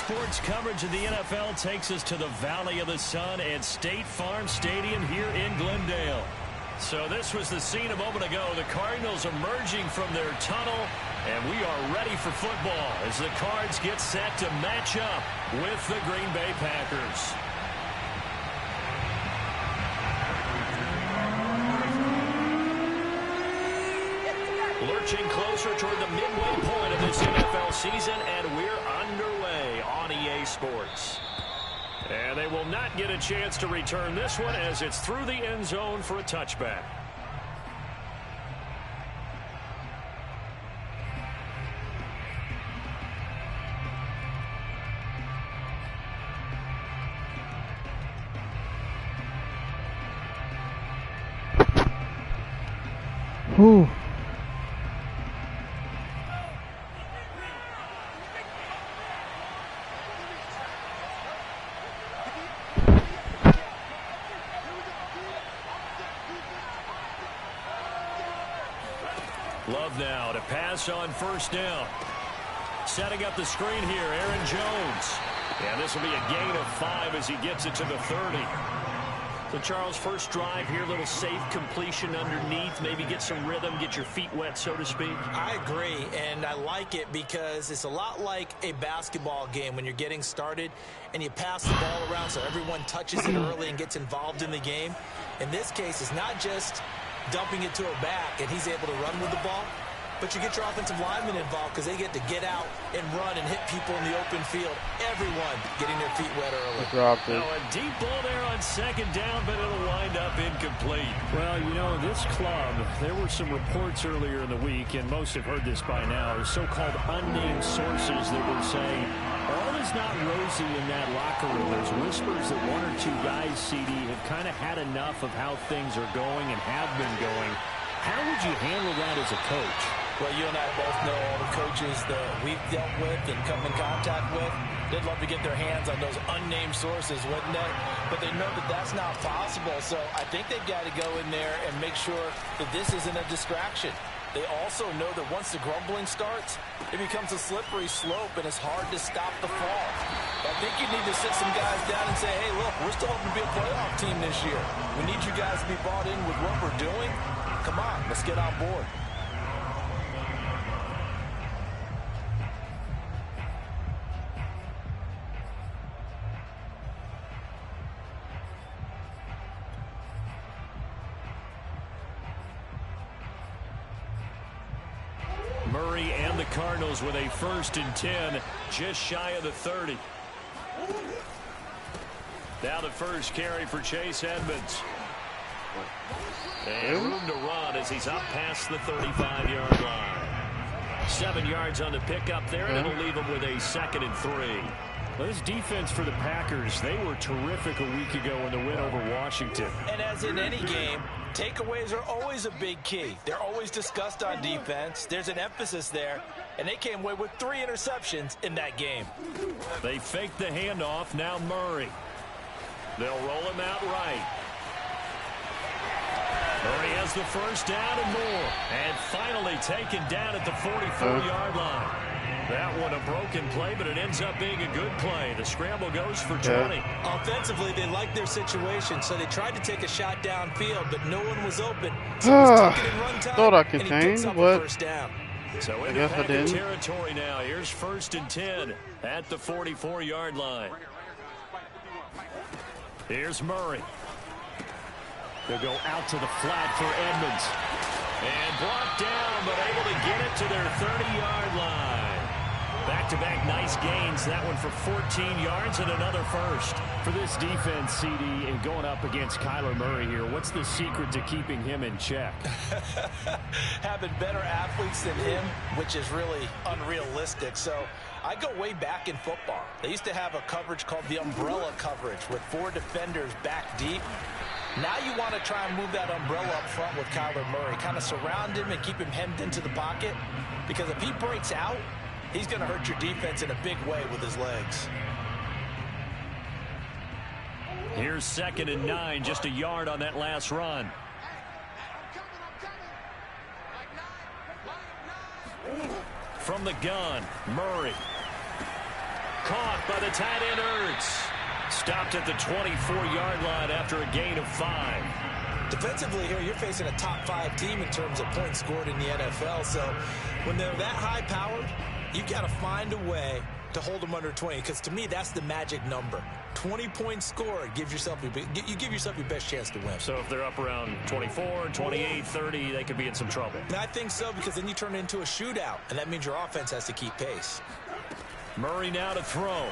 sports coverage of the NFL takes us to the Valley of the Sun at State Farm Stadium here in Glendale. So this was the scene a moment ago. The Cardinals emerging from their tunnel, and we are ready for football as the Cards get set to match up with the Green Bay Packers. Lurching closer toward the midway point of this NFL season, and we're underway on EA Sports. And they will not get a chance to return this one as it's through the end zone for a touchback. Whew. Love now to pass on first down. Setting up the screen here, Aaron Jones. And this will be a gain of 5 as he gets it to the 30. So, Charles, first drive here, little safe completion underneath. Maybe get some rhythm, get your feet wet, so to speak. I agree, and I like it because it's a lot like a basketball game when you're getting started and you pass the ball around so everyone touches it early and gets involved in the game. In this case, it's not just dumping it to a back and he's able to run with the ball, but you get your offensive linemen involved because they get to get out and run and hit people in the open field. Everyone getting their feet wet early. Dropped it. Oh, a deep ball there on second down, but it'll wind up incomplete. Well, you know, this club, there were some reports earlier in the week, and most have heard this by now, the so-called unnamed sources that were saying all is not rosy in that locker room. There's whispers that one or two guys, CD, have kind of had enough of how things are going and have been going. How would you handle that as a coach? Well, you and I both know all the coaches that we've dealt with and come in contact with. They'd love to get their hands on those unnamed sources, wouldn't they? But they know that that's not possible. So I think they've got to go in there and make sure that this isn't a distraction. They also know that once the grumbling starts, it becomes a slippery slope, and it's hard to stop the fall. I think you need to sit some guys down and say, hey, look, we're still hoping to be a playoff team this year. We need you guys to be bought in with what we're doing. Come on, let's get on board. Murray and the Cardinals with a 1st and 10, just shy of the 30. Now the first carry for Chase Edmonds. And room to run as he's up past the 35-yard line. 7 yards on the pickup there, and it'll leave him with a 2nd and 3. Well, this defense for the Packers, they were terrific a week ago in the win over Washington. And as in any game, takeaways are always a big key. They're always discussed on defense. There's an emphasis there, and they came away with 3 interceptions in that game. They faked the handoff. Now Murray. They'll roll him out right. Murray has the first down and more. And finally taken down at the 44-yard line. That one a broken play, but it ends up being a good play. The scramble goes for 20. Offensively, they liked their situation, so they tried to take a shot downfield, but no one was open. So he was taken in run time, thought I and he picks contained, up a but first down. So into Packer territory now. Here's 1st and 10 at the 44-yard line. Here's Murray. They'll go out to the flat for Edmonds. And brought down, but able to get it to their 30-yard line. Back-to-back nice gains. That one for 14 yards and another first. For this defense, CD, and going up against Kyler Murray here, what's the secret to keeping him in check? Having better athletes than him, which is really unrealistic. So I go way back in football. They used to have a coverage called the umbrella coverage with 4 defenders back deep. Now you want to try and move that umbrella up front with Kyler Murray. Kind of surround him and keep him hemmed into the pocket. Because if he breaks out, he's going to hurt your defense in a big way with his legs. Here's 2nd and 9, just a yard on that last run. From the gun, Murray. Caught by the tight end Ertz. Stopped at the 24-yard line after a gain of 5. Defensively here, you're facing a top 5 team in terms of points scored in the NFL. So when they're that high-powered, you've got to find a way to hold them under 20. Because to me, that's the magic number. 20 points scored, you give yourself your best chance to win. So if they're up around 24, 28, 30, they could be in some trouble. And I think so, because then you turn it into a shootout, and that means your offense has to keep pace. Murray now to throw.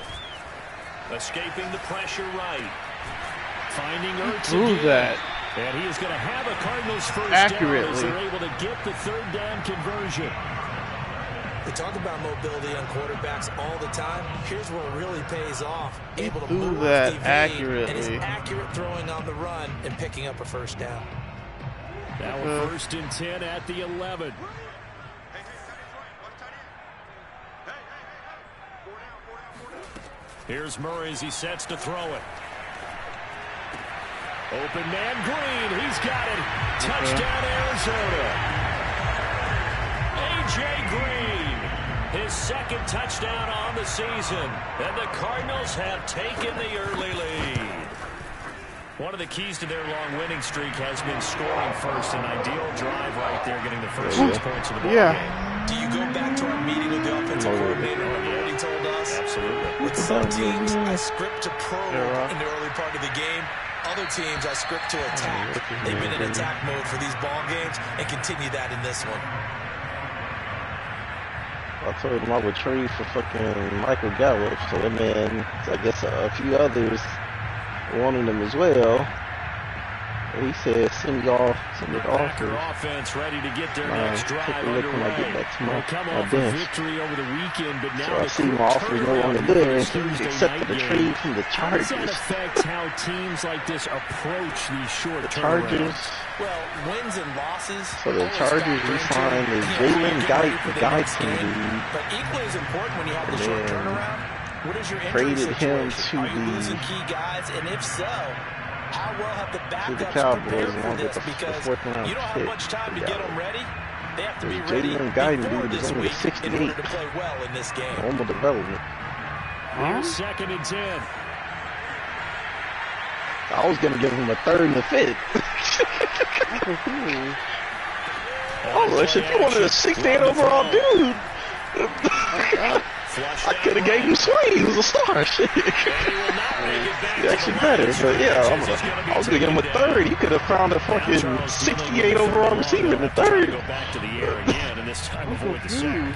Escaping the pressure right. Finding Ertz again. That. And he is going to have a Cardinals first accurately down as they're able to get the 3rd down conversion. We talk about mobility on quarterbacks all the time. Here's where it really pays off. Able to move that off accurately. And his accurate throwing on the run and picking up a first down. Now a 1st and 10 at the 11. Here's Murray as he sets to throw it. Open man Green. He's got it. Touchdown Arizona. A.J. Green. His 2nd touchdown on the season. And the Cardinals have taken the early lead. One of the keys to their long winning streak has been scoring first. An ideal drive right there, getting the first 6 points of the ball game. Do you go back to our meeting with the offensive coordinator and what he told us? Absolutely. With some teams, I script to probe in the early part of the game. Other teams, I script to attack. They've been in attack mode for these ball games and continue that in this one. I told him I would trade for fucking Michael Gallup, so that man, I guess a few others wanted him as well. He said, send it off. Packer offense ready to get their next drive underway. They'll come off a victory over the weekend, but now I see my offer no longer there, and he accepted the trade from the Chargers. Does that affect how teams like this approach these short Chargers. Well, wins and losses. So the Chargers re-signed the Jalen Guyton, but equally as important when you have the short turnaround, what is your injury situation? Him to Are you losing key guys? And if so, how well have the backups Cowboys prepared for this? Because you don't have much time to get them ready. They have to be ready before this week in order to play well in this game. Normal development. Here's 2nd and 10. I was going to give him a 3rd and a 5th. Oh, if you wanted a 6th overall dude, I could have gave him Swain. He was a star. Shit. He's actually better, but yeah, I was going to give him a 3rd. You could have found a fucking 68 overall receiver in the 3rd.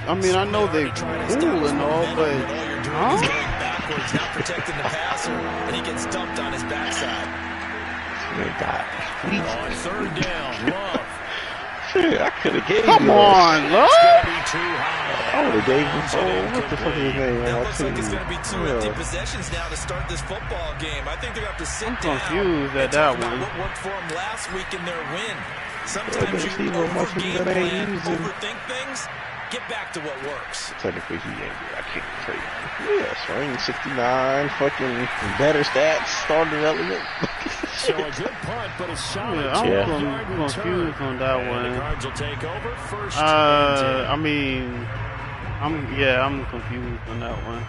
I mean, I know they're cool and all, but backwards, not protecting the passer, and he gets dumped on his backside. On 3rd down, Love. I could have gave him. Come on, Love. I would have gave him. What the fuck is his name? That looks like it's going to be 2 empty possessions now to start this football game. I think they're going to have to sit down confused and at talk that about one. what worked for them last week in their win. Sometimes you over-game plan, overthink things. Get back to what works. Technically, he ain't. I can't trade him. Yeah, Swain 69, fucking better stats, started element. So a good punt, but a solid I'm confused on that one. The Cards will take over first. I mean, I'm confused on that one.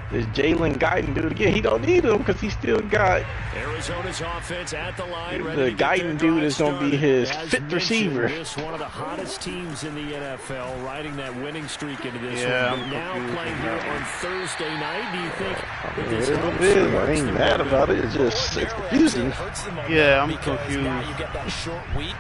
Does Jalen Guyton do it again? He don't need him because he still got Arizona's offense at the line. The Guyton dude is going to be his 5th receiver. One of the hottest teams in the NFL, riding that winning streak into this one. I'm now playing here on Thursday night. Do you think it is? I ain't mad about it. It's confusing. Yeah, I'm confused. Now you get that short week.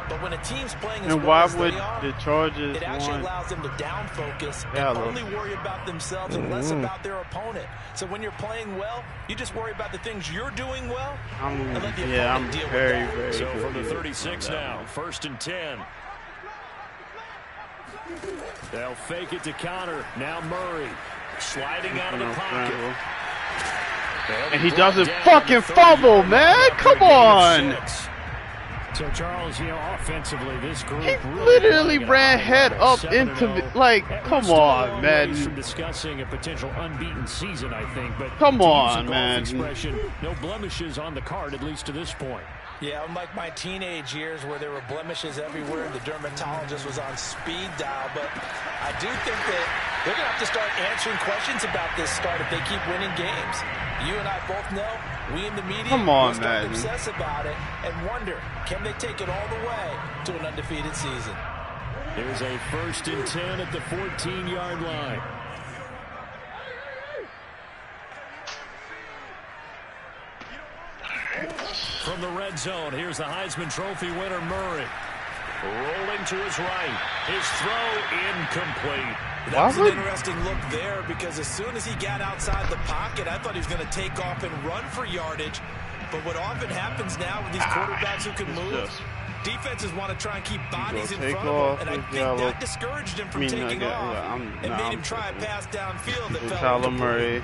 But when a team's playing as and well why as would they are, the Chargers it actually allows them to down focus and only worry about themselves and less about their opponent. So when you're playing well, you just worry about the things you're doing well and let the opponent deal with that. Very so from the 36 now, 1st and 10. They'll fake it to counter. Now Murray sliding out of the pocket. And he doesn't fucking fumble, man. Come on. So, Charles, offensively, this group he literally ran head up into me. Like, come on, man. From discussing a potential unbeaten season, I think. But come on, man. No blemishes on the card, at least to this point. Yeah, unlike my teenage years where there were blemishes everywhere and the dermatologist was on speed dial. But I do think that They're going to have to start answering questions about this start if they keep winning games. You and I both know, we in the media will start to obsess about it and wonder, can they take it all the way to an undefeated season? Here's a 1st and 10 at the 14-yard line. From the red zone, here's the Heisman Trophy winner, Murray. Rolling to his right. His throw incomplete. That was an interesting look there because as soon as he got outside the pocket, I thought he was going to take off and run for yardage. But what often happens now with these quarterbacks who can move, defenses want to try and keep bodies in front of him. And I think that discouraged him from taking off and made him try a pass downfield that fell incomplete. Murray.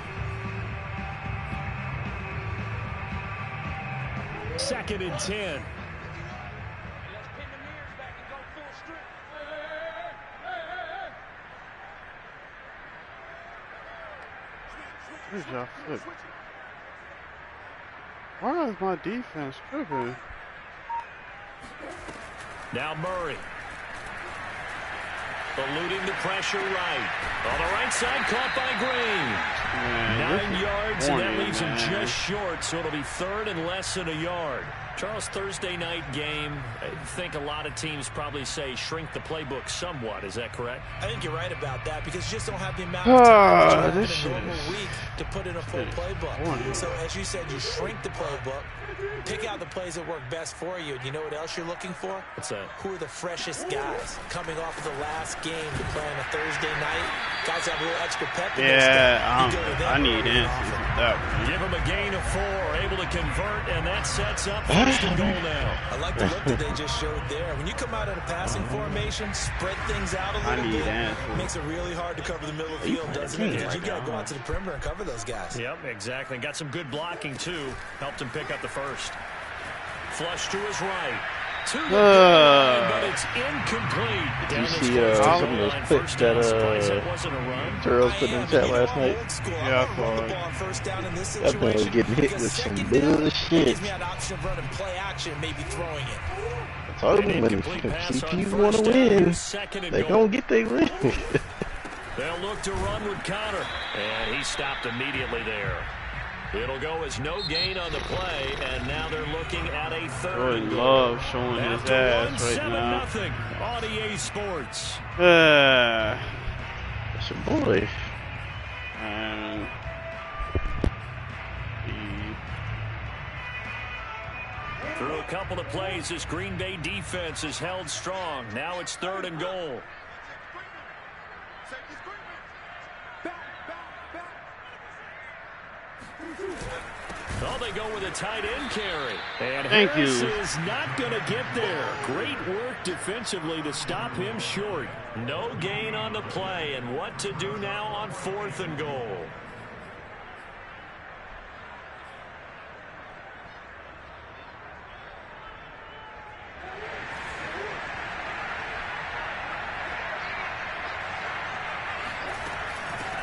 2nd and 10. Why is my defense tripping? Now Murray. Eluding the pressure right. On the right side, caught by Green. 9 yards, and that leaves him just short, so it'll be 3rd and less than a yard. Charles, Thursday night game, I think a lot of teams probably say shrink the playbook somewhat. Is that correct? I think you're right about that because you just don't have the amount of time in a normal week to put in a full playbook. So as you said, you shrink the playbook, pick out the plays that work best for you. And you know what else you're looking for? What's that? Who are the freshest guys coming off of the last game to play on a Thursday night? Guys have a little extra pep in their step. I need answers. Give him a gain of 4, able to convert, and that sets up 1st and goal now. I like the look that they just showed there. When you come out in a passing formation, spread things out a little bit, makes it really hard to cover the middle of the field, doesn't it? Because you got to go out to the perimeter and cover those guys. Yep, exactly. Got some good blocking, too. Helped him pick up the 1st. Flush to his right. To the line, but it's incomplete. Did you see some of those clips that Charles put in the chat last night? Yeah, I saw it. That boy was getting hit with some bullshit. I told him when CPs want to win, they gonna get their win. They'll look to run with Connor, and he stopped immediately there. It'll go as no gain on the play, and now they're looking at a 3rd and goal. Love showing his ass right now. 7-0 on EA Sports. That's your boy. Through a couple of plays, this Green Bay defense is held strong. Now it's 3rd and goal. Oh, they go with a tight end carry. And Harris is not going to get there. Great work defensively to stop him short. No gain on the play. And what to do now on 4th and goal.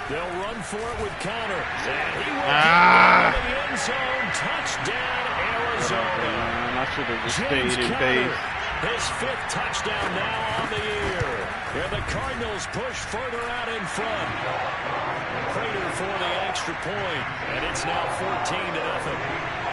They'll run for it with Connor. And he will get into the end zone. Touchdown, Arizona. I should have just stayed in base. His 5th touchdown now on the year. And the Cardinals push further out in front. Prater for the extra point. And it's now 14-0.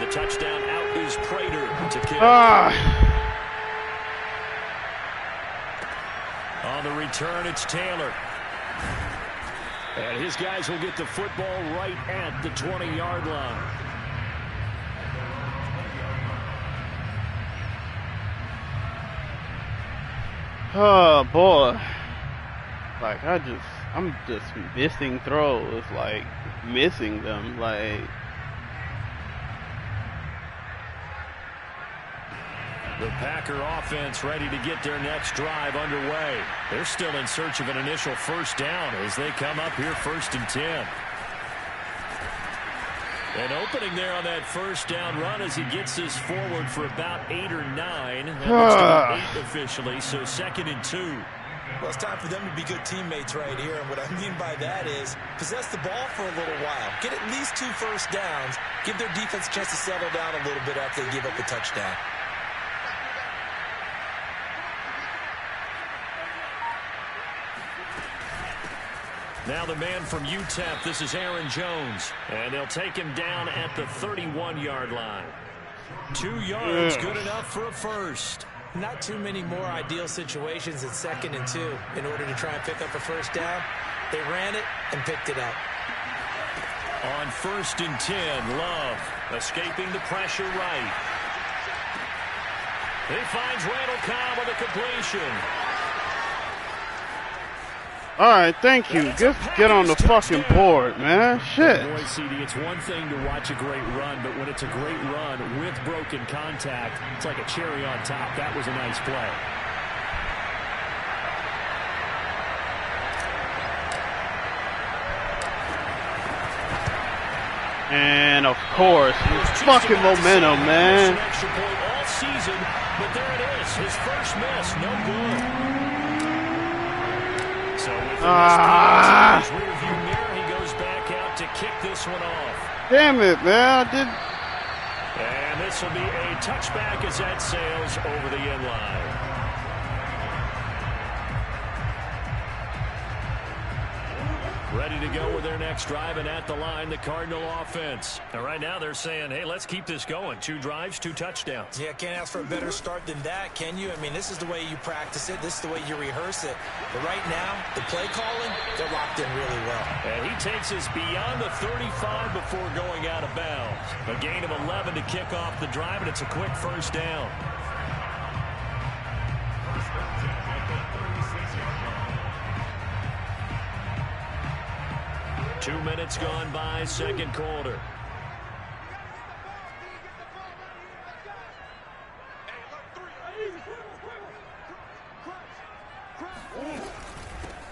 Touchdown, out is Prater to kick. On the return, it's Taylor. And his guys will get the football right at the 20-yard line. Oh, boy. Like, I'm just missing throws. Like, missing them. Like... The Packer offense ready to get their next drive underway. They're still in search of an initial 1st down as they come up here 1st and 10. An opening there on that 1st down run as he gets this forward for about 8 or 9. That looks to be 8 officially, so 2nd and 2. Well, it's time for them to be good teammates right here. And what I mean by that is possess the ball for a little while. Get at least 2 first downs. Give their defense a chance to settle down a little bit after they give up a touchdown. Now the man from UTEP, this is Aaron Jones. And they'll take him down at the 31-yard line. 2 yards, good enough for a first. Not too many more ideal situations in 2nd and 2 in order to try and pick up a first down. They ran it and picked it up. On 1st and 10, Love escaping the pressure right. He finds Randall Cobb with a completion. All right, thank you. Just get on the fucking board, man. Shit. Boy, CD, it's one thing to watch a great run, but when it's a great run with broken contact, it's like a cherry on top. That was a nice play. And of course, fucking momentum, man. Extra point all season, but there it is. His first miss, no good. So with his rearview mirror, he goes back out to kick this one off. Damn it, man. And this will be a touchback as that sails over the end line. Ready to go with their next drive, and at the line, the Cardinal offense. And right now they're saying, hey, let's keep this going. 2 drives, 2 touchdowns. Yeah, can't ask for a better start than that, can you? I mean, this is the way you practice it. This is the way you rehearse it. But right now, the play calling, they're locked in really well. And he takes us beyond the 35 before going out of bounds. A gain of 11 to kick off the drive, and it's a quick first down. Two minutes gone by, second quarter.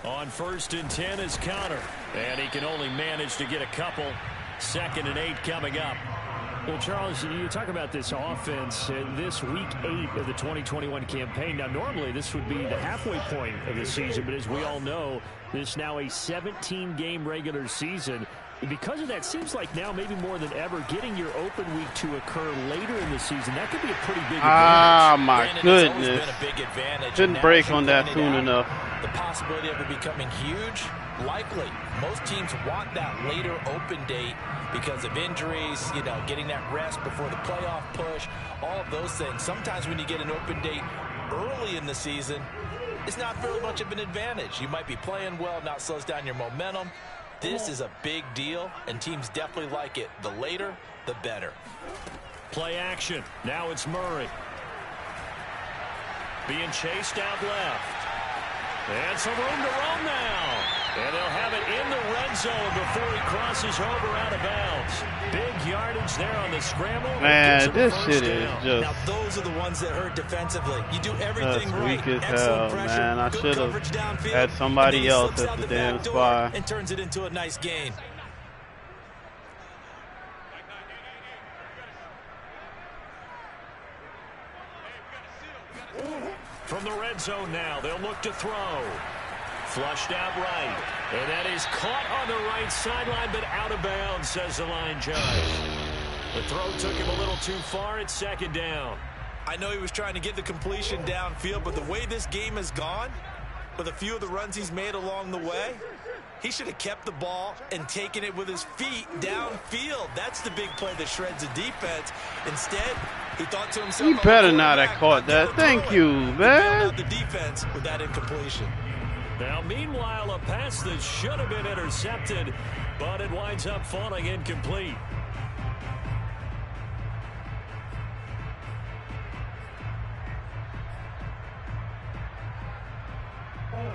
On 1st and 10 is Connor. And he can only manage to get a couple. 2nd and 8 coming up. Well, Charles, you talk about this offense this week 8 of the 2021 campaign. Now, normally this would be the halfway point of the season, but as we all know, this is now a 17-game regular season. And because of that, seems like now maybe more than ever, getting your open week to occur later in the season, that could be a pretty big advantage. Ah, my goodness. It's been a big advantage. Didn't break on that soon enough. The possibility of it becoming huge, likely. Most teams want that later open date because of injuries, you know, getting that rest before the playoff push, all of those things. Sometimes when you get an open date early in the season, it's not very much of an advantage. You might be playing well, not slows down your momentum. This is a big deal, and teams definitely like it. The later, the better. Play action. Now it's Murray. Being chased out left. And some room to roam now. And they'll have it in the red zone before he crosses over out of bounds. Big yardage there on the scramble. Man, this shit is just... Now, those are the ones that hurt defensively. You do everything right. Weak as hell, man. I should have had somebody else at the damn spot. And turns it into a nice gain. From the red zone now, they'll look to throw. Flushed out right. And that is caught on the right sideline, but out of bounds, says the line judge. The throw took him a little too far. It's 2nd down. I know he was trying to get the completion downfield, but the way this game has gone, with a few of the runs he's made along the way, he should have kept the ball and taken it with his feet downfield. That's the big play that shreds the defense. Instead, he thought to himself, he better not have caught that. Thank you, man. The defense with that incompletion. Now, meanwhile, a pass that should have been intercepted, but it winds up falling incomplete.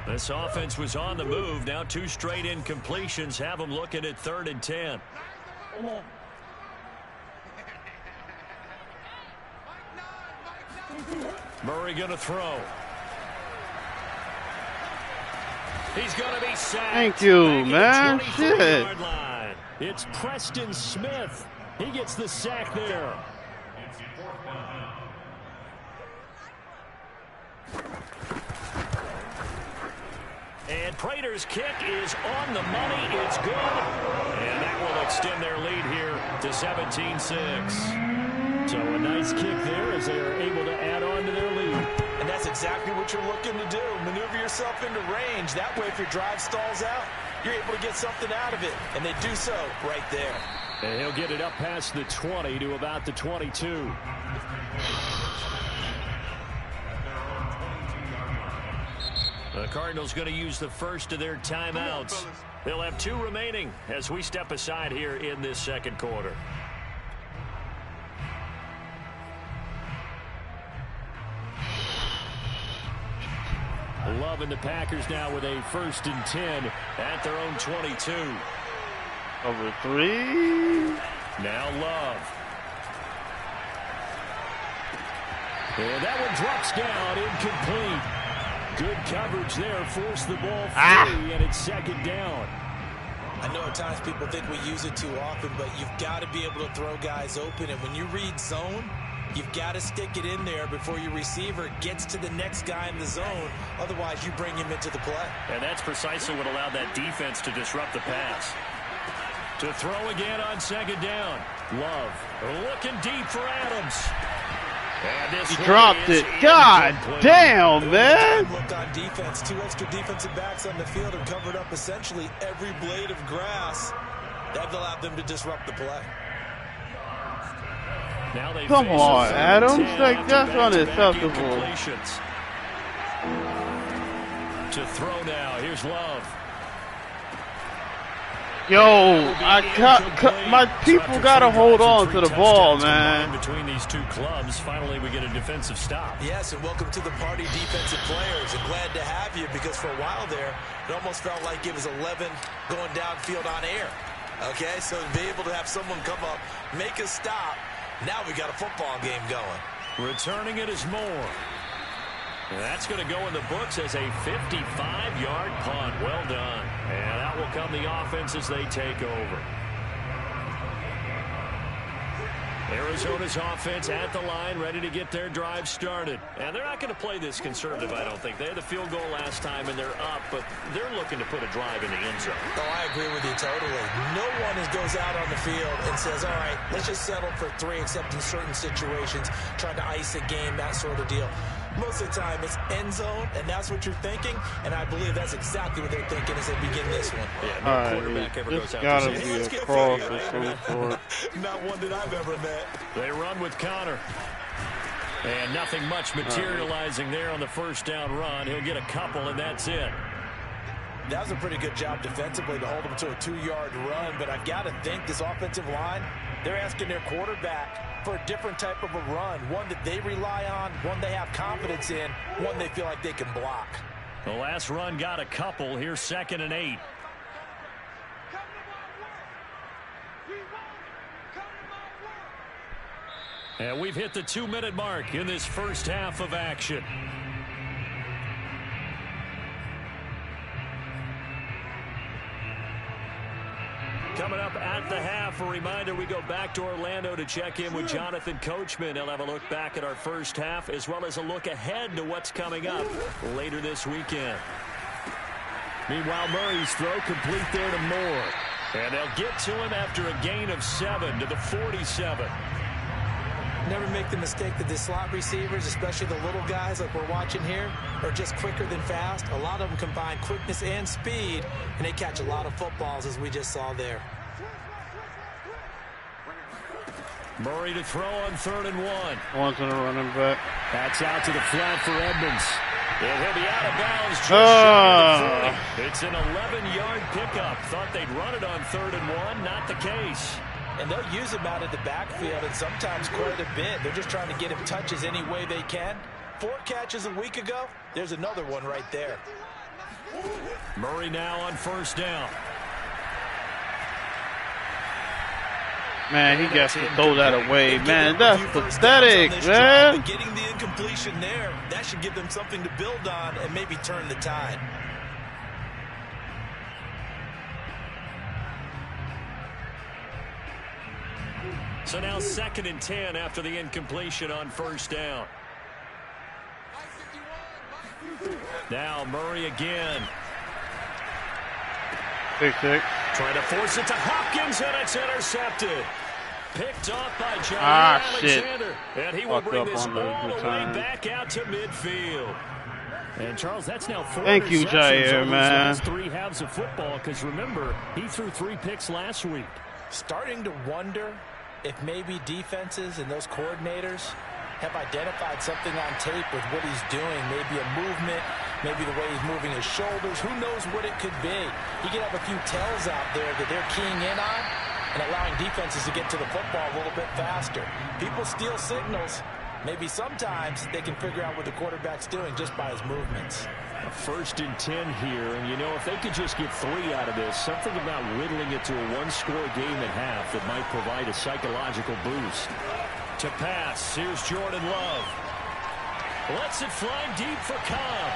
This offense was on the move. Now 2 straight incompletions have them looking at 3rd and 10. Murray going to throw. He's going to be sacked. Thank you, man. Shit. It's Preston Smith. He gets the sack there. Prater's kick is on the money. It's good. And that will extend their lead here to 17-6. So a nice kick there as they are able to add on to their lead. And that's exactly what you're looking to do. Maneuver yourself into range. That way, if your drive stalls out, you're able to get something out of it. And they do so right there. And he'll get it up past the 20 to about the 22. The Cardinals going to use the first of their timeouts. They'll have 2 remaining as we step aside here in this second quarter. Love and the Packers now with a 1st and 10 at their own 22. Over 3. Now Love. And that one drops down, incomplete. Good coverage there, forced the ball free, and it's 2nd down. I know at times people think we use it too often, but you've got to be able to throw guys open. And when you read zone, you've got to stick it in there before your receiver gets to the next guy in the zone. Otherwise, you bring him into the play. And that's precisely what allowed that defense to disrupt the pass. To throw again on 2nd down. Love looking deep for Adams. He dropped it. God damn, man. Look on defense. 2 extra defensive backs on the field and covered up essentially every blade of grass. That allowed them to disrupt the play. Now they Come on, Adams. Like, that's unacceptable. To throw now. Here's Love. Yo, my people gotta hold on to the ball, man. Between these 2 clubs, finally we get a defensive stop. Yes, and welcome to the party, defensive players. And glad to have you, because for a while there, it almost felt like it was 11 going downfield on air. Okay, so to be able to have someone come up, make a stop, now we got a football game going. Returning it is Moore. And that's going to go in the books as a 55-yard punt. Well done. And out will come the offense as they take over. Arizona's offense at the line, ready to get their drive started. And they're not going to play this conservative, I don't think. They had the field goal last time, and they're up, but they're looking to put a drive in the end zone. Oh, I agree with you totally. No one goes out on the field and says, all right, let's just settle for 3, except in certain situations, trying to ice a game, that sort of deal. Most of the time, it's end zone, and that's what you're thinking, and I believe that's exactly what they're thinking as they begin this one. Yeah, no quarterback ever goes out gotta to be a cross or some sort. Not one that I've ever met. They run with Connor. And nothing much materializing there on the 1st down run. He'll get a couple, and that's it. That was a pretty good job defensively to hold him to a 2-yard run, but I've got to think this offensive line, they're asking their quarterback for a different type of a run, one that they rely on, one they have confidence in, one they feel like they can block. The last run got a couple. Here's 2nd and 8. And we've hit the 2-minute mark in this first half of action. Coming up at the half, a reminder, we go back to Orlando to check in with Jonathan Coachman. He'll have a look back at our first half, as well as a look ahead to what's coming up later this weekend. Meanwhile, Murray's throw complete there to Moore. And they'll get to him after a gain of 7 to the 47. Never make the mistake that the slot receivers, especially the little guys like we're watching here, are just quicker than fast. A lot of them combine quickness and speed, and they catch a lot of footballs, as we just saw there. Murray to throw on 3rd and 1. One's gonna run him back. That's out to the flat for Edmonds. And he'll be out of bounds just shy of the 40. It's an 11-yard pickup. Thought they'd run it on 3rd and 1. Not the case. And they'll use him out of the backfield, and sometimes quite a bit. They're just trying to get him touches any way they can. 4 catches a week ago. There's another one right there. Murray now on 1st down. Man, he got to throw that away. Man, that's pathetic, man. Getting the incompletion there, that should give them something to build on and maybe turn the tide. So now 2nd and 10 after the incompletion on 1st down. Now Murray again. Big pick. Trying to force it to Hopkins, and it's intercepted. Picked off by Jair Alexander. And he will bring this all the way back out to midfield. And Charles, that's now 4 Thank you, Jair, man. 3 halves of football, because remember, he threw 3 picks last week. Starting to wonder if maybe defenses and those coordinators have identified something on tape with what he's doing. Maybe a movement, maybe the way he's moving his shoulders. Who knows what it could be? He could have a few tells out there that they're keying in on and allowing defenses to get to the football a little bit faster. People steal signals. Maybe sometimes they can figure out what the quarterback's doing just by his movements. A 1st and 10 here, and you know, if they could just get 3 out of this, something about whittling it to a 1-score game at half that might provide a psychological boost. To pass, here's Jordan Love. Lets it fly deep for Cobb.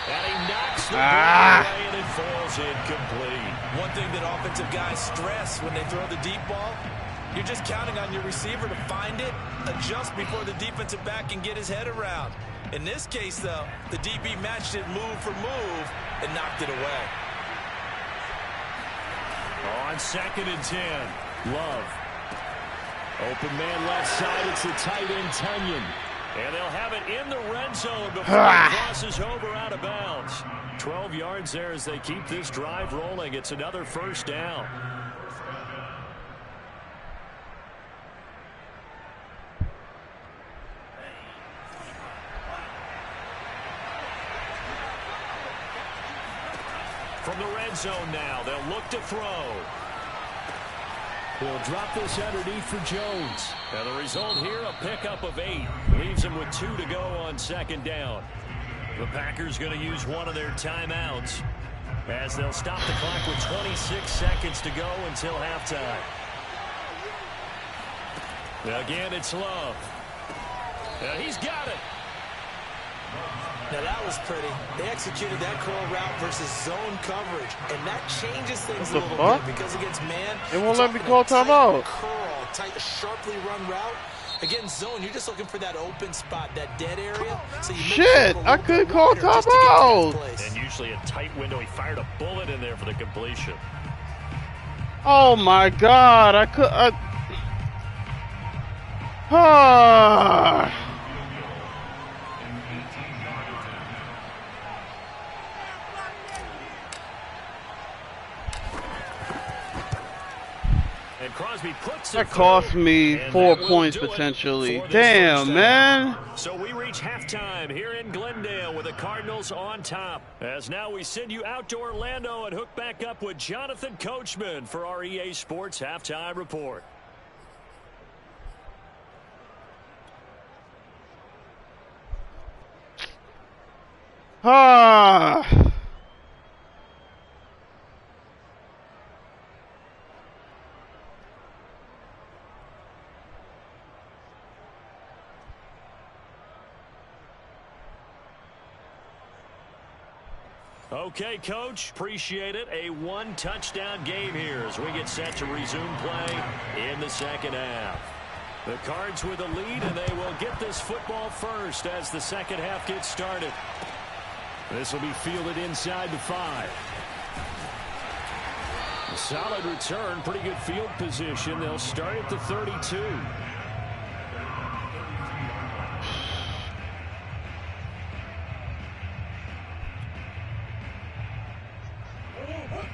And he knocks the ball away, and it falls incomplete. One thing that offensive guys stress when they throw the deep ball, you're just counting on your receiver to find it, adjust before the defensive back can get his head around. In this case, though, the DB matched it move for move and knocked it away. On 2nd and 10, Love. Open man left side, it's the tight end Tunyon. And they'll have it in the red zone before it crosses over out of bounds. 12 yards there as they keep this drive rolling. It's another 1st down. From the red zone now, they'll look to throw. He'll drop this underneath for Jones. And the result here, a pickup of 8. Leaves him with 2 to go on 2nd down. The Packers going to use one of their timeouts as they'll stop the clock with 26 seconds to go until halftime. Again, it's Love. And he's got it. Now that was pretty. They executed that curl route versus zone coverage, and that changes things a little bit because against man, it won't let me call timeout. Curl, tight, sharply run route. Against zone, you're just looking for that open spot, that dead area. So you shit, I couldn't call timeout. And usually a tight window. He fired a bullet in there for the completion. Oh my God, I could. And Crosby puts that cost me 4 points potentially. Damn, man. So we reach halftime here in Glendale with the Cardinals on top. As now we send you out to Orlando and hook back up with Jonathan Coachman for our EA Sports Halftime Report. Okay, Coach, appreciate it. A 1-touchdown game here as we get set to resume play in the 2nd half. The Cards with a lead, and they will get this football first as the 2nd half gets started. This will be fielded inside the 5. A solid return, pretty good field position. They'll start at the 32.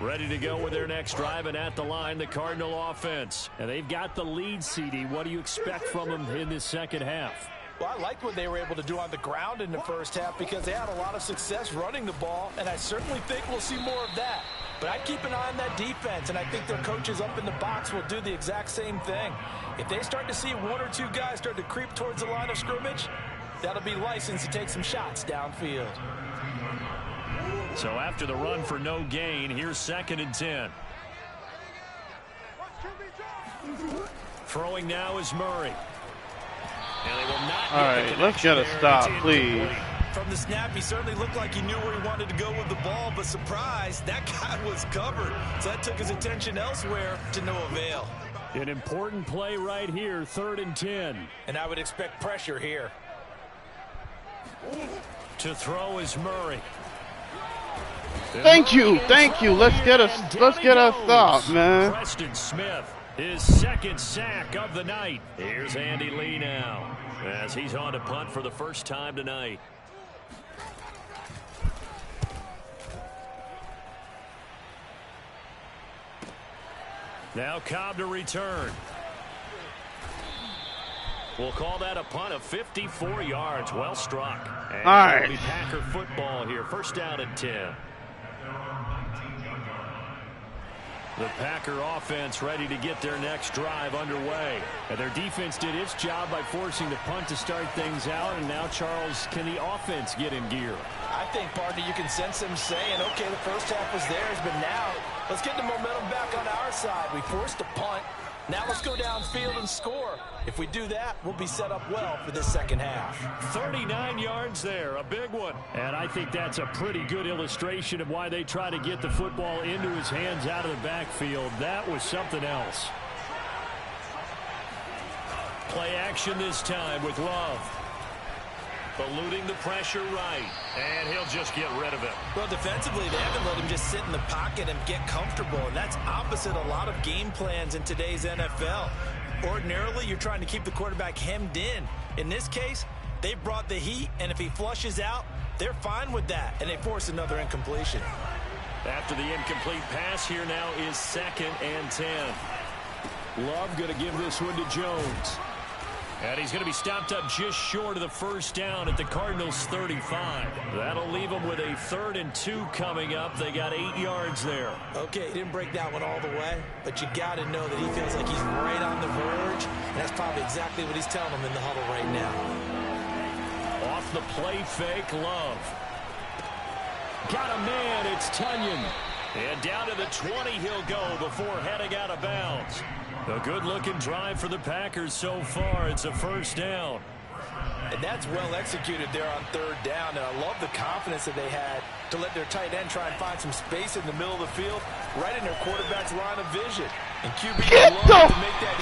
Ready to go with their next drive, and at the line, the Cardinal offense. And they've got the lead, CD. What do you expect from them in this 2nd half? Well, I liked what they were able to do on the ground in the 1st half because they had a lot of success running the ball, and I certainly think we'll see more of that. But I'd keep an eye on that defense, and I think their coaches up in the box will do the exact same thing. If they start to see 1 or 2 guys start to creep towards the line of scrimmage, that'll be license to take some shots downfield. So after the run for no gain, here's 2nd and 10. Throwing now is Murray. And they will not. All right, let's get a stop, please. From the snap, he certainly looked like he knew where he wanted to go with the ball, but surprise, that guy was covered. So that took his attention elsewhere to no avail. An important play right here, 3rd and 10. And I would expect pressure here. To throw is Murray. Thank you. Let's get a stop, man. Preston Smith, his second sack of the night. Here's Andy Lee now, as he's on to punt for the first time tonight. Now Cobb to return. We'll call that a punt of 54 yards. Well struck. And all right. It'll be Packer football here. First down and 10. The Packer offense ready to get their next drive underway. And their defense did its job by forcing the punt to start things out. And now, Charles, can the offense get in gear? I think, partner, you can sense them saying, okay, the first half was theirs, but now let's get the momentum back on our side. We forced a punt. Now let's go downfield and score. If we do that, we'll be set up well for this second half. 39 yards there, a big one. And I think that's a pretty good illustration of why they try to get the football into his hands out of the backfield. That was something else. Play action this time with Love. Eluding the pressure right. And he'll just get rid of it. Well, defensively, they haven't let him just sit in the pocket and get comfortable. And that's opposite a lot of game plans in today's NFL. Ordinarily, you're trying to keep the quarterback hemmed in. In this case, they brought the heat, and if he flushes out, they're fine with that, and they force another incompletion. After the incomplete pass, here now is 2nd and 10. Love going to give this one to Jones. And he's going to be stopped up just short of the first down at the Cardinals' 35. That'll leave them with a 3rd and 2 coming up. They got 8 yards there. Okay, he didn't break that one all the way, but you got to know that he feels like he's right on the verge, and that's probably exactly what he's telling them in the huddle right now. Off the play fake, Love. Got a man, it's Tunyon. And down to the 20 he'll go before heading out of bounds. A good-looking drive for the Packers so far. It's a first down. And that's well executed there on 3rd down. And I love the confidence that they had to let their tight end try and find some space in the middle of the field, right in their quarterback's line of vision. And QB get the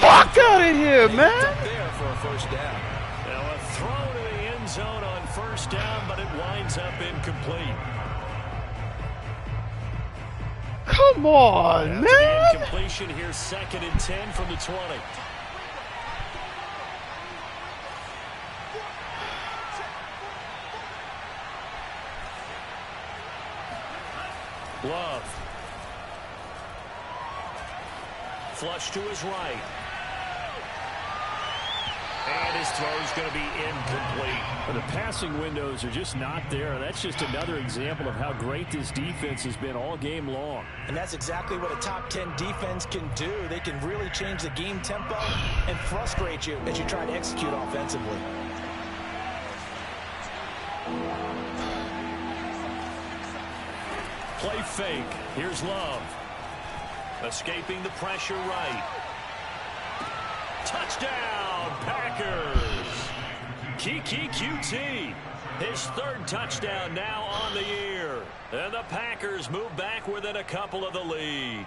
fuck out of here, man! There for a first down. Now a throw to the end zone on first down, but it winds up incomplete. Come on, man! Incompletion here, 2nd and 10 from the 20. Love. Flush to his right. And his throw's going to be incomplete. But the passing windows are just not there. That's just another example of how great this defense has been all game long. And that's exactly what a top 10 defense can do. They can really change the game tempo and frustrate you as you try to execute offensively. Play fake. Here's Love. Escaping the pressure right. Touchdown, Packers. Kiki QT. His 3rd touchdown now on the year. And the Packers move back within a couple of the lead.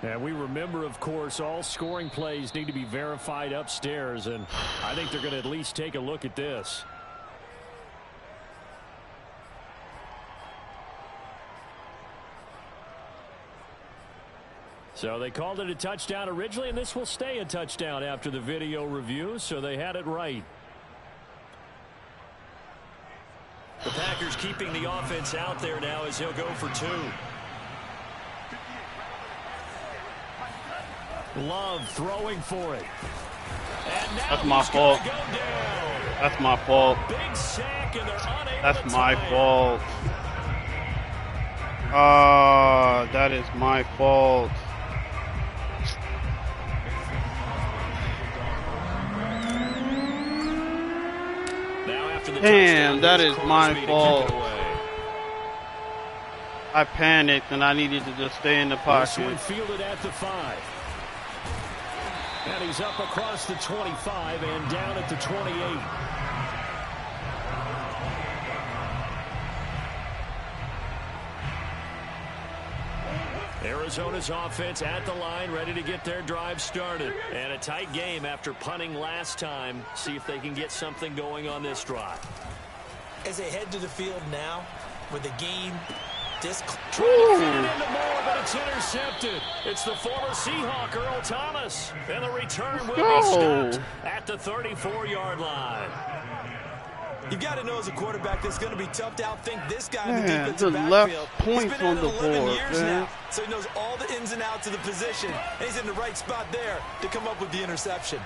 And we remember, of course, all scoring plays need to be verified upstairs. And I think they're going to at least take a look at this. So they called it a touchdown originally, and this will stay a touchdown after the video review, so they had it right. The Packers keeping the offense out there now as he'll go for 2. Love throwing for it. And now that's my fault. That's my fault. Big sack, and they're unable That's my fault. That is my fault. Damn, that is my fault. I panicked and I needed to just stay in the pocket. This one fielded at the 5. And he's up across the 25 and down at the 28. Arizona's offense at the line, ready to get their drive started. And a tight game after punting last time. See if they can get something going on this drive. As they head to the field now, for the game. Trying to fit it into more, but it's intercepted. It's the former Seahawk, Earl Thomas. And the return will be stopped at the 34-yard line. You've got to know as a quarterback that's going to be tough to outthink this guy in the Man, defensive the backfield. left points on the board, man. So he knows all the ins and outs of the position. And he's in the right spot there to come up with the interception.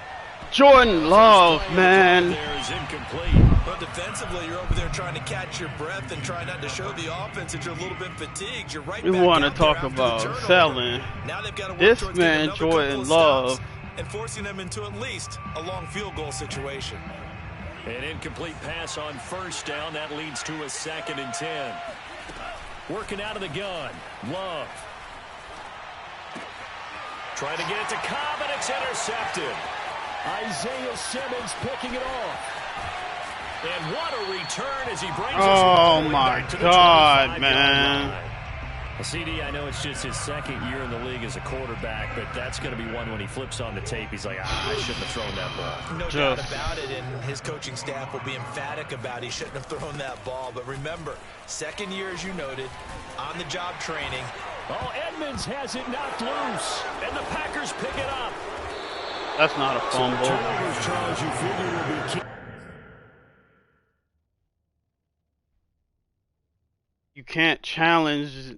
Jordan Love, man. There is incomplete. But defensively, you're over there trying to catch your breath and try not to show the offense that you're a little bit fatigued. You're right. We want to talk about selling. Now they've got to work This towards man, Jordan Love, and forcing them into at least a long field goal situation. An incomplete pass on first down. That leads to a 2nd and 10. Working out of the gun. Love. Trying to get it to Cobb, and it's intercepted. Isaiah Simmons picking it off. And what a return as he brings us back to the 25-yard line. CD, I know it's just his 2nd year in the league as a quarterback, but that's going to be one when he flips on the tape. He's like, I shouldn't have thrown that ball. No doubt about it, and his coaching staff will be emphatic about he shouldn't have thrown that ball. But remember, 2nd year, as you noted, on-the-job training. Oh, Edmonds has it knocked loose, and the Packers pick it up. That's not a fumble. So turnovers, Charles, you figure will be key. You can't challenge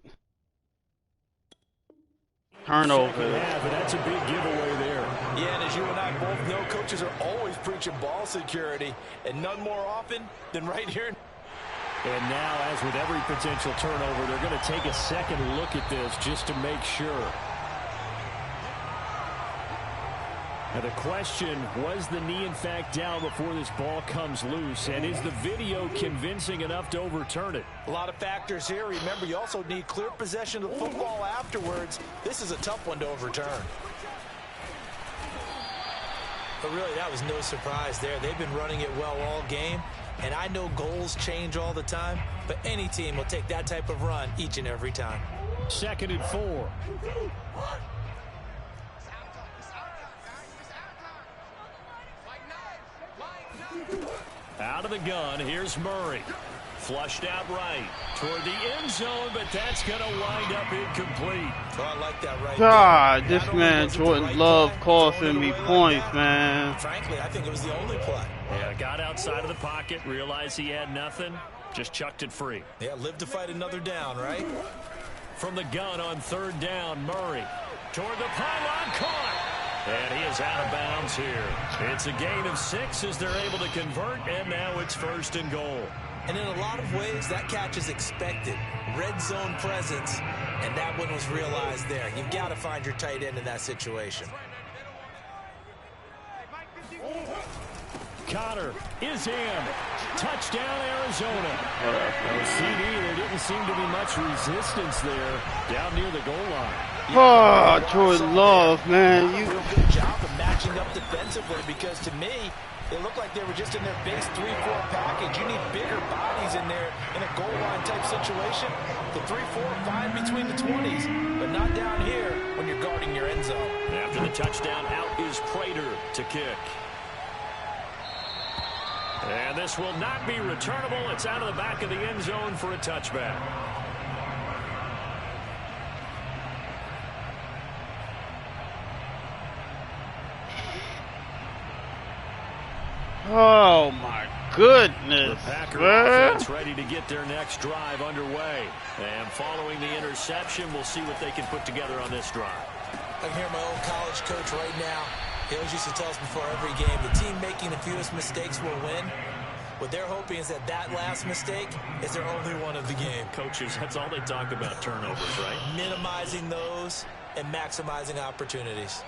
turnovers. That's a big giveaway there. Yeah, and as you and I both know, coaches are always preaching ball security, and none more often than right here. And now, as with every potential turnover, they're going to take a second look at this just to make sure. Now the question, was the knee in fact down before this ball comes loose? And is the video convincing enough to overturn it? A lot of factors here. Remember, you also need clear possession of the football afterwards. This is a tough one to overturn. But really, that was no surprise there. They've been running it well all game. And I know goals change all the time, but any team will take that type of run each and every time. 2nd and 4. Out of the gun, here's Murray. Flushed out right toward the end zone, but that's going to wind up incomplete. Oh, I like that right God, there. This man, Jordan Love, costing me points, man. Frankly, I think it was the only play. Yeah, got outside of the pocket, realized he had nothing, just chucked it free. Yeah, live to fight another down, right? From the gun on 3rd down, Murray toward the pylon, caught. And he is out of bounds here. It's a gain of 6 as they're able to convert, and now it's 1st and goal. And in a lot of ways, that catch is expected. Red zone presence, and that one was realized there. You've got to find your tight end in that situation. Connor is in. Touchdown, Arizona. CD, there didn't seem to be much resistance there down near the goal line. Oh, Jordan Love, man. You real good job of matching up defensively because to me, it looked like they were just in their base 3-4 package. You need bigger bodies in there in a goal line type situation. The 3-4 fine between the 20s, but not down here when you're guarding your end zone. After the touchdown, out is Prater to kick. And this will not be returnable. It's out of the back of the end zone for a touchback. Oh my goodness. The Packer offense ready to get their next drive underway. And following the interception, we'll see what they can put together on this drive. I can hear my old college coach right now. He always used to tell us before every game, the team making the fewest mistakes will win. What they're hoping is that that last mistake is their only one of the game. Coaches, that's all they talk about, turnovers, right? Minimizing those and maximizing opportunities.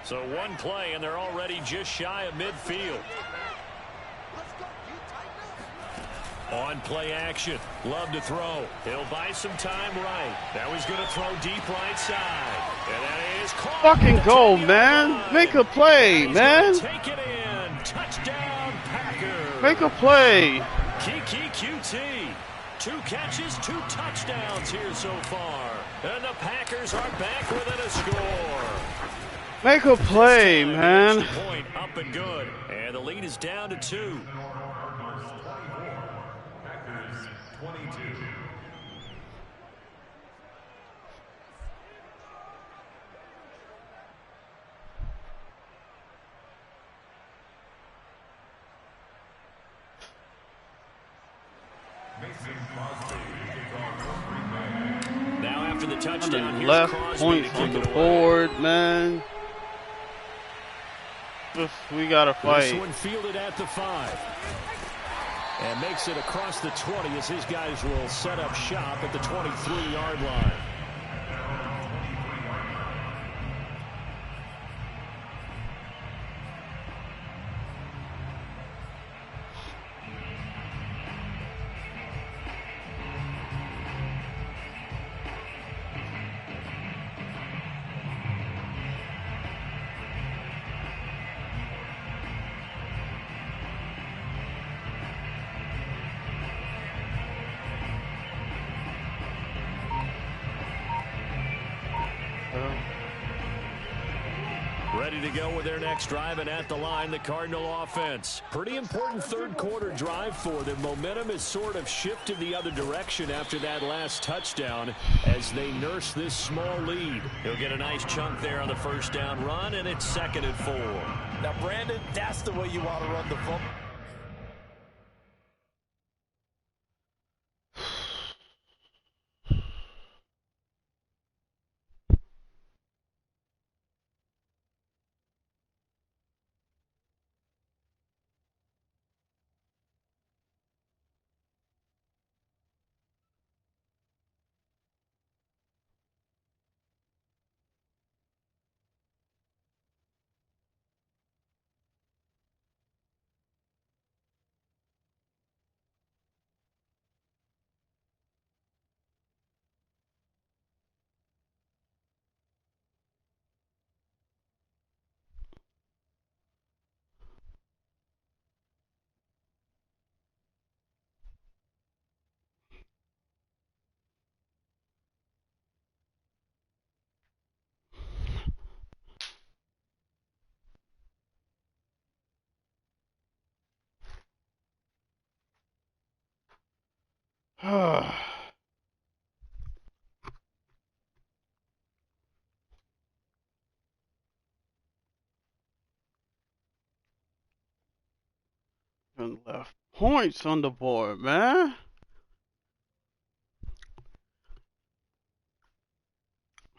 So one play, and they're already just shy of midfield. On play action. Love to throw. He'll buy some time right. Now he's going to throw deep right side. And that is caught. Fucking go, man. Make a play, man. Take it in. Touchdown, Packers. Make a play. Kiki QT. 2 catches, 2 touchdowns here so far. And the Packers are back within a score. Make a play, man. Point up and good. And the lead is down to 2. Now after the touchdown, here's left Crosby points to on kick the it board, man. We gotta fight. This one fielded at the 5. And makes it across the 20 as his guys will set up shop at the 23-yard line. Ready to go with their next drive, and at the line, the Cardinal offense. Pretty important third-quarter drive for them. Momentum has sort of shifted the other direction after that last touchdown as they nurse this small lead. He'll get a nice chunk there on the first down run, and it's 2nd and 4. Now, Brandon, that's the way you want to run the football. And left points on the board, man.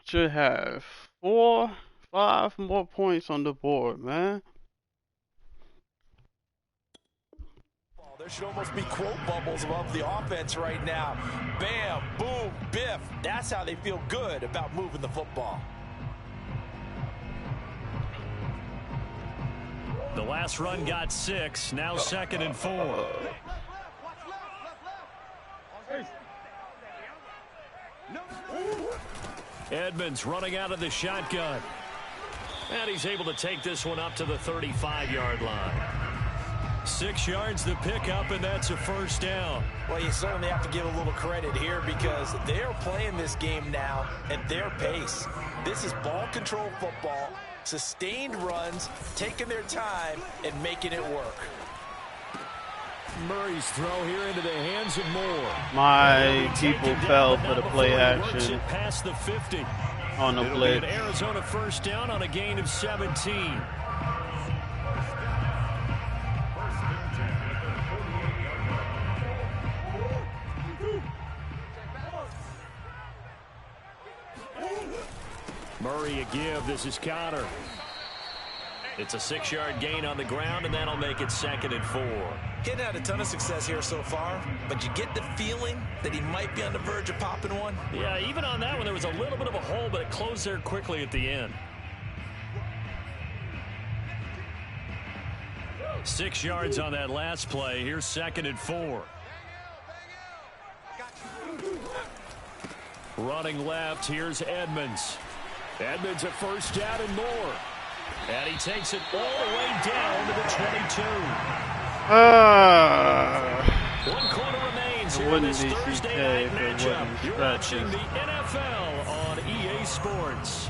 Should have 4, 5 more points on the board, man. There should almost be quote bubbles above the offense right now. Bam, boom, biff. That's how they feel good about moving the football. The last run got 6, now 2nd and 4. Edmonds running out of the shotgun. And he's able to take this one up to the 35-yard line. 6 yards the pickup, and that's a first down. Well, you certainly have to give a little credit here because they're playing this game now at their pace. This is ball control football, sustained runs, taking their time, and making it work. Murray's throw here into the hands of Moore. My people fell for the play action Past the 50. on the It'll blitz. be an Arizona first down on a gain of 17. Murray a give. This is Connor. It's a 6-yard gain on the ground, and that'll make it 2nd and 4. He hadn't had a ton of success here so far, but you get the feeling that he might be on the verge of popping one. Yeah, even on that one, there was a little bit of a hole, but it closed there quickly at the end. 6 yards on that last play. Here's 2nd and 4. Running left, here's Edmonds. Edmonds a first down and more. And he takes it all the way down to the 22. 1 quarter remains here in this Thursday night matchup. You're watching the NFL on EA Sports.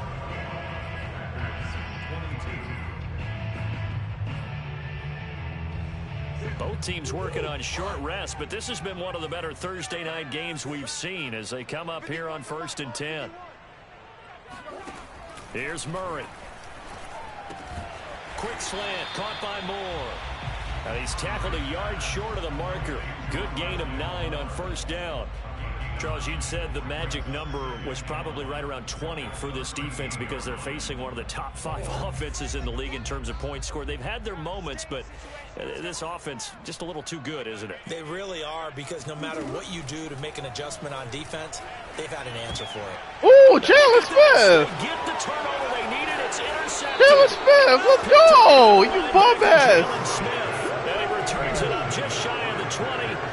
Both teams working on short rest, but this has been one of the better Thursday night games we've seen as they come up here on 1st and 10. Here's Murray. Quick slant, caught by Moore. And he's tackled a yard short of the marker. Good gain of 9 on 1st down. Charles, you'd said the magic number was probably right around 20 for this defense because they're facing one of the top 5 offenses in the league in terms of points scored. They've had their moments, but this offense just a little too good, isn't it? They really are, because no matter what you do to make an adjustment on defense, they've had an answer for it. Ooh, Jalen Smith! Get the turnover they needed. It's intercepted. Jalen Smith, let's go! You bum ass! Jalen Smith, and he returns it up just shy of the 20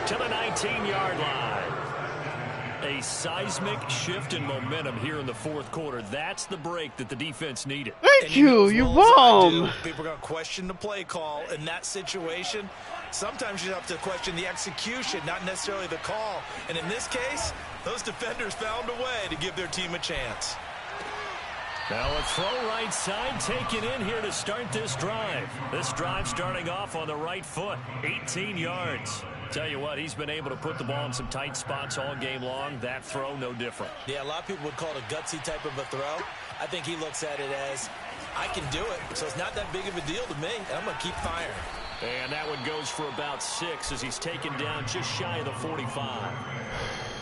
to the 19-yard line. A seismic shift in momentum here in the 4th quarter. That's the break that the defense needed. Thank you, you bum. People are going to question the play call in that situation. Sometimes you have to question the execution, not necessarily the call. And in this case, those defenders found a way to give their team a chance. Now a throw right side taken in here to start this drive. This drive starting off on the right foot, 18 yards. Tell you what, he's been able to put the ball in some tight spots all game long. That throw, no different. Yeah, a lot of people would call it a gutsy type of a throw. I think he looks at it as, I can do it, so it's not that big of a deal to me, and I'm going to keep firing. And that one goes for about 6 as he's taken down just shy of the 45.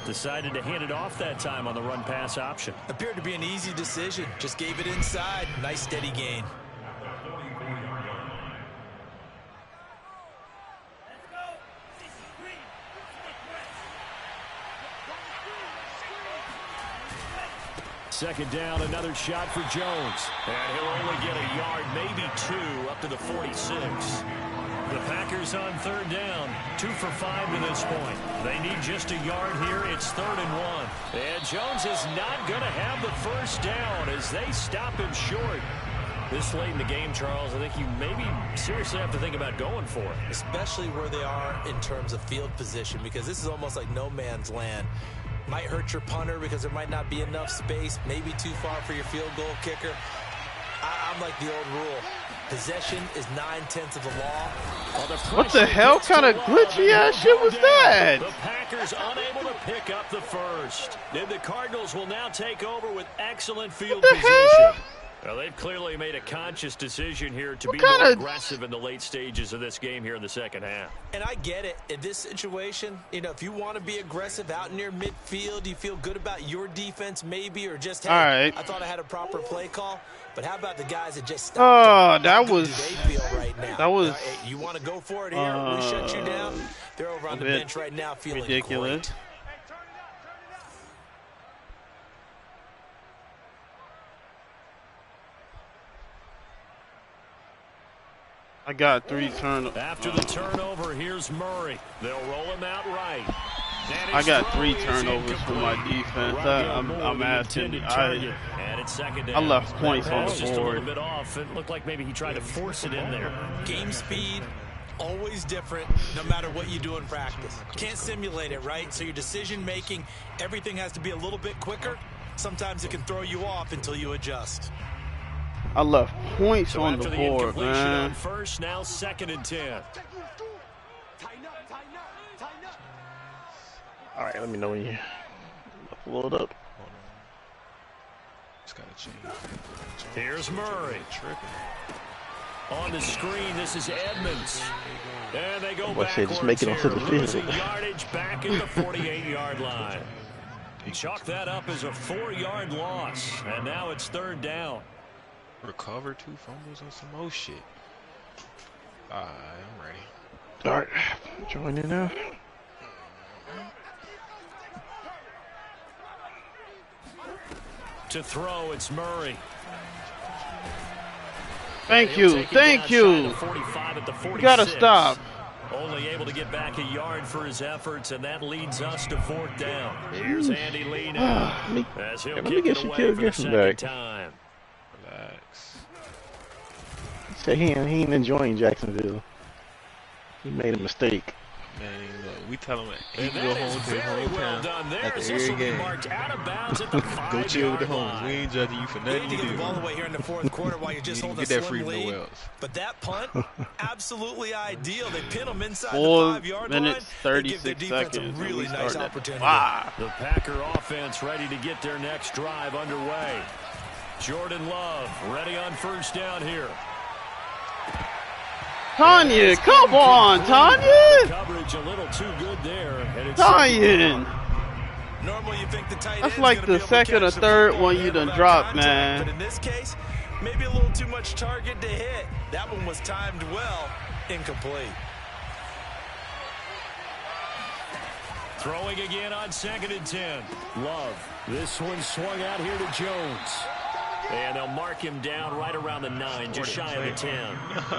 Decided to hand it off that time on the run-pass option. Appeared to be an easy decision. Just gave it inside. Nice, steady gain. Second down, another shot for Jones. And he'll only get a yard, maybe 2, up to the 46. The Packers on 3rd down, 2 for 5 to this point. They need just a yard here. It's 3rd and 1. And Jones is not going to have the first down as they stop him short. This late in the game, Charles, I think you maybe seriously have to think about going for it. Especially where they are in terms of field position, because this is almost like no man's land. Might hurt your punter because there might not be enough space, maybe too far for your field goal kicker. I'm like the old rule. Possession is 9/10 of the law. What the hell kind of glitchy ass shit was that? The Packers unable to pick up the first. Then the Cardinals will now take over with excellent field position. Hell? Well, they've clearly made a conscious decision here to be more aggressive in the late stages of this game here in the second half. And I get it. In this situation, you know, if you want to be aggressive out near midfield, you feel good about your defense maybe, or just, hey, I thought I had a proper play call. But how about the guys that just stopped? That was. They feel right now? That was. Hey, you want to go for it here? We shut you down. They're over on the bench right now feeling ridiculous. Great. I got 3 turnovers. After the turnover, here's Murray. They'll roll him out right. I got 3 turnovers for my defense. I'm asking. I left points on the board. Just a little bit off. It looked like maybe he tried to force it in there. Game speed, always different, no matter what you do in practice. Can't simulate it, right? So your decision making, everything has to be a little bit quicker. Sometimes it can throw you off until you adjust. I left points on the board, man. On first, now 2nd and 10. All right, let me know when you load up. It's got to change. Here's Murray. On the screen, this is Edmonds. And they go backwards. Just make it onto the field. Losing yardage back at the 48-yard line. Chalk that up as a 4-yard loss. And now it's 3rd down. Recover 2 fumbles and some more shit. I'm ready. All right, join in now. To throw, it's Murray. Thank you. Thank you. You gotta stop. Only able to get back a yard for his efforts, and that leads us to 4th down. Here's Andy Lee now. As he'll kick it away for the second time. Relax. He said he ain't enjoying Jacksonville. He made a mistake. Man, look, we tell him he can go home to his hometown after every game. Go chill with the homies. We ain't judging you for nothing you do. Get the ball away here in the fourth quarter while you're just holding a slim lead. Nowhere else. But that punt, absolutely ideal. They pin them inside the 4 5-yard minutes, line. 36 seconds. Really nice opportunity. The Packer offense ready to get their next drive underway. Jordan Love ready on first down here. Tanya, come on, Tanya! Coverage a little too good there. Tanya! Normally you think the tight That's like the second or third one you done dropped, man. But in this case, maybe a little too much target to hit. That one was timed well, incomplete. Throwing again on 2nd and 10. Love. This one swung out here to Jones. And they'll mark him down right around the 9, just shy of the 10.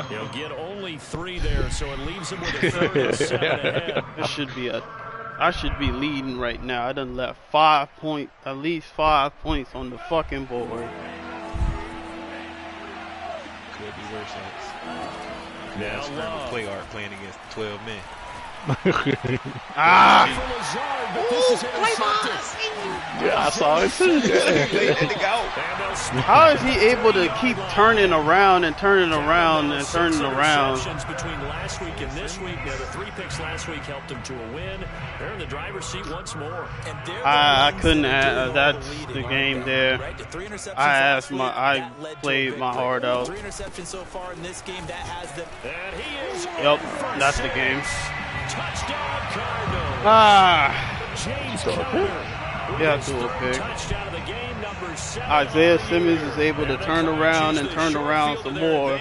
He'll get only 3 there, so it leaves him with a 3rd and 7 ahead. This should be I should be leading right now. I done left 5 points, at least 5 points on the fucking board. Could be worse. Now Love. Play art playing against 12 men. Ah! Yeah, I saw it too. How is he able to keep turning around and turning around and turning around? Between last week and this week, now the 3 picks last week helped him to a win. They're in the driver's seat once more. I couldn't add. That's the game there. I played my heart out. 3 interceptions so far in this game. That has them. And he is. Yep, that's the game. Touchdown Cardinals. James Conner. Yeah, threw a pick. Touchdown of the game, number 7. Isaiah Simmons is able to turn around and turn around some more.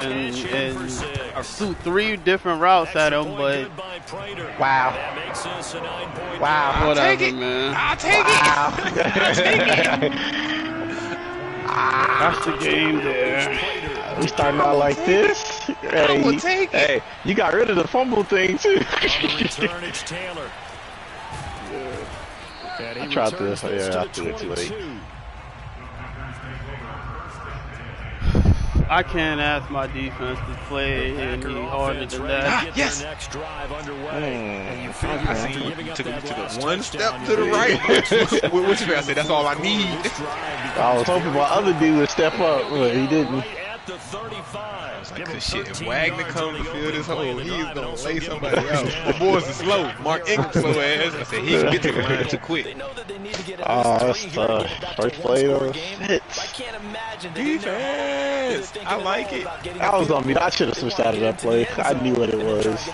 And I threw 3 different routes at him, but wow. Wow. Whatever, man. I'll take it. That's the game there. We starting out like this. Hey, you got rid of the fumble thing too. Return, it's Taylor. I tried this. Yeah, I threw it too late. I can't ask my defense to play any harder than that. Yes. Next drive underway. I see you took one step to the right. What you say? That's all I need. I was hoping my other dude would step up, but he didn't. The 35. I was like, cause shit, if Wagner comes to fill this hole, he's gonna lay somebody out. The boys are slow. Mark Ingram slow ass. I said he can get to the line too quick. That's tough. First play though. Defense. I like it. I was on me. I should have switched out of that play. I knew what it was.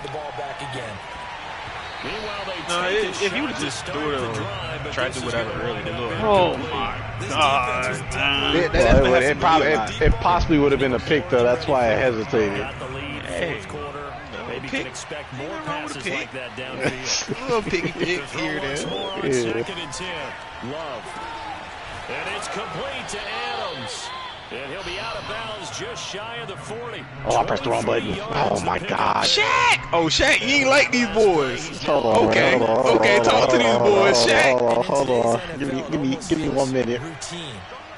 No, if you would have just threw it or tried to do whatever early, they look. Oh my God! It possibly would have been a pick though. That's why I hesitated. Hey, maybe can expect more passes like that down the field. A little piggy pick here, there. 2nd and 10. Love, and it's complete to Adams. And he'll be out of bounds just shy of the 40. Oh, I pressed the wrong button. Oh my God. Shaq! Oh, Shaq, you ain't like these boys. Hold on, okay, hold on, okay, talk to these boys, Shaq. Hold on. Give me 1 minute.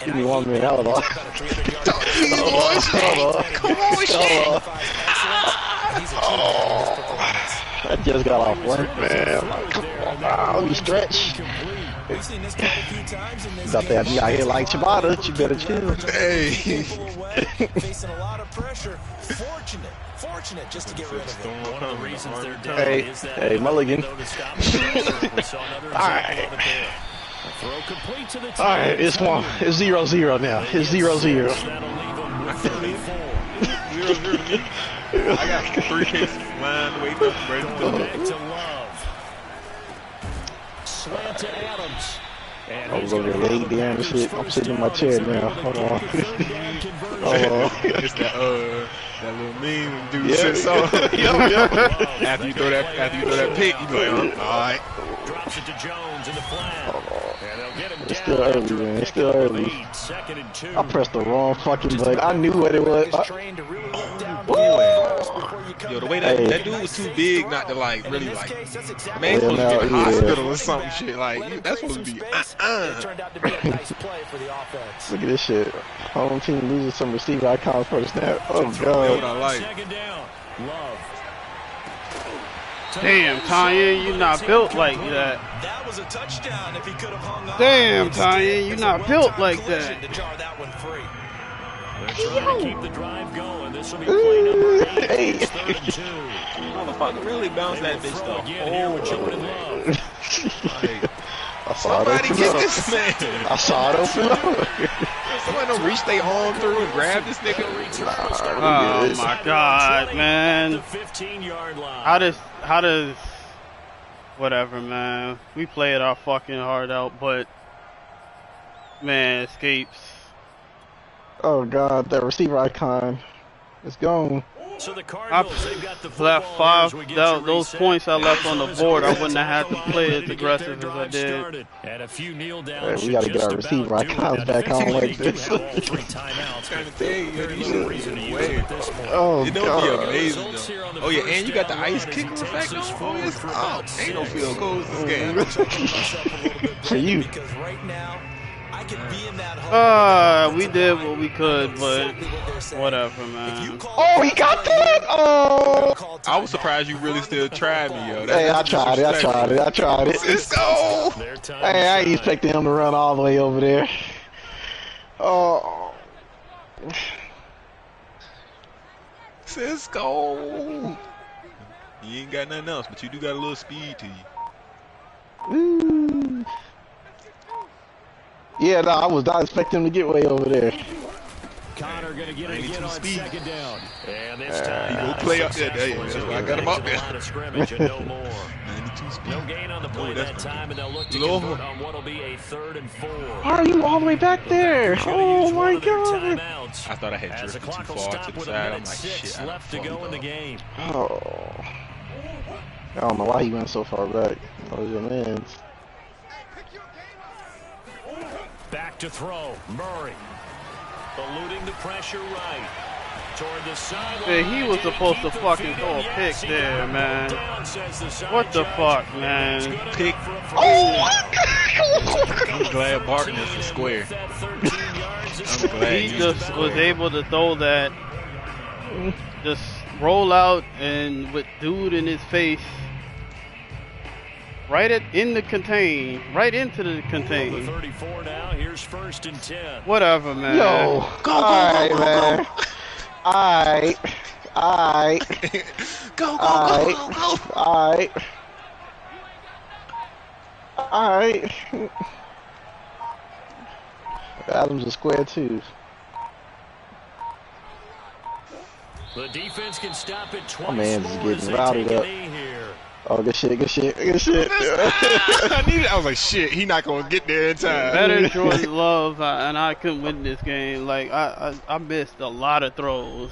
Give me 1 minute. Hold on. Talk to these boys, Shaq. Come on, Shaq. I just got off work, man. Come on, let me stretch. We've seen this quite a few times in this Got to have me out here like Chibata. You better chill. Hey. Facing a lot of pressure. Fortunate just to get rid of it. One of the reasons they're down is that hey, Mulligan. All right. Throw complete to the All right, it's 0-0 now. It's 0-0. I got 3 cases lined waiting up ready to go. Back to Love. Slant to Adams. I was over there laid down and shit. I'm sitting in my chair now. Hold on. Hold on. It's that little meme dude sits on. After you throw that pick, you be like, all right. Drops it to Jones in the flat. And they'll get him It's still early, man. It's still early. 2nd and 2. I pressed the wrong fucking button. I knew what it was. Yo, the way that dude was too big not to like really like. Man, supposed to be in the hospital or some shit. Like that's supposed to be. Look at this shit. Home team loses some receiver icons for the snap. Oh god. What I like. 2nd down. Love. To Damn, Tanya, you not built like that. That was a touchdown if he could have hung on. Damn, Tanya, you not built like that. To jar that one free. They're trying to keep the drive going. This will be play number 8. Hey. It's 3rd and 2. Motherfucker really bounced that bitch though. Again here with Jordan Love. Like, I saw it somebody open get up. this man. I saw it open up. Somebody don't reach their arm through and grab this nigga. Oh my God, man. The 15-yard line. How does whatever, man. We play it our fucking heart out, but man, escapes. Oh God, that receiver icon is gone. So the Cardinals, they've got the Left football 5. here as we get to Those reset. points I left on the board, I wouldn't have had to Ball play ready as to get their aggressive as I drive did. started. And a few kneel Hey, downs we gotta should get our just receiver about do it. icons Now, back on defensively, like they do this. have all 3 timeouts, Trying to but tell you, very these little shit reason to is use it way. at this point. Oh It don't God. be amazing Results here on the though. Oh yeah, first and you got the down ice run as kicker he takes effect us on. Oh, forward it's for up. about Ain't no 6. field goals this game. For you. Because right now, I could be in that hole. We did what we could, but whatever, man. Oh, he got that. Oh. I was surprised you really still tried me, yo. Hey, I tried it. Cisco! Their time Hey, I ain't to shine. expecting him to run all the way over there. Oh. Cisco! You ain't got nothing else, but you do got a little speed to you. Ooh. Yeah, no, I was not expecting him to get way over there. Connor going to get it again on speed. 2nd down. And this time, He not gonna a play up there, successful that's as why I they got him get up to the there. line of scrimmage and no more. 92 speed. No gain on the play that's that pretty time, and they'll look to Lord. convert on what will be a 3rd and 4. How are you all the way back there? Packers gonna Oh use one my of their God. timeouts I thought I had as the drifted too clock will far stop to the with a side. I'm minute like, 6 shit, I left to fucked go in the up. game. Oh. I don't know why he went so far back. Oh, your man. Back to throw. Murray. Eluding the pressure right. Toward the sideline. Man, he was supposed to fucking throw a pick there, man. What the fuck, man? Pick. Oh, I'm glad Barton is a square. I'm glad He he's just a was square. able to throw that, just roll out and with dude in his face, right in the contain, right into the contain. 34 now. Here's 1st and 10. Whatever, man. yo. Alright, man. Alright. Go. Alright. Adams a square too. The defense can stop it twice. My man's more getting as they routed take a up. knee here. Oh, good shit. I needed. I was like, shit. He not gonna get there in time. Better Jordan Love, and I couldn't win this game. Like I missed a lot of throws.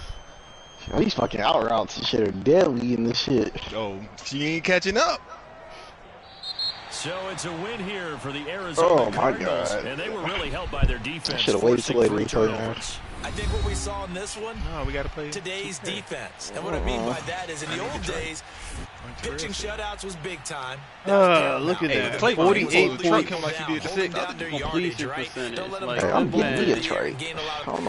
Yo, these fucking out routes and shit are deadly in this shit. Oh, she ain't catching up. So it's a win here for the Arizona Cardinals, God. and they were really helped by their defense. Should've waited till later forcing to play, 3 man. turnovers. I think what we saw in this one, No, we gotta play today's defense. And what I mean by that is in the old days, pitching shutouts was big time. Look at Hey, that. play 48 truck points him like you did the Holding six. down their yardage, completion right? percentage. Don't let them Like, Hey, go I'm in getting there me a and trade. gain a lot I of don't know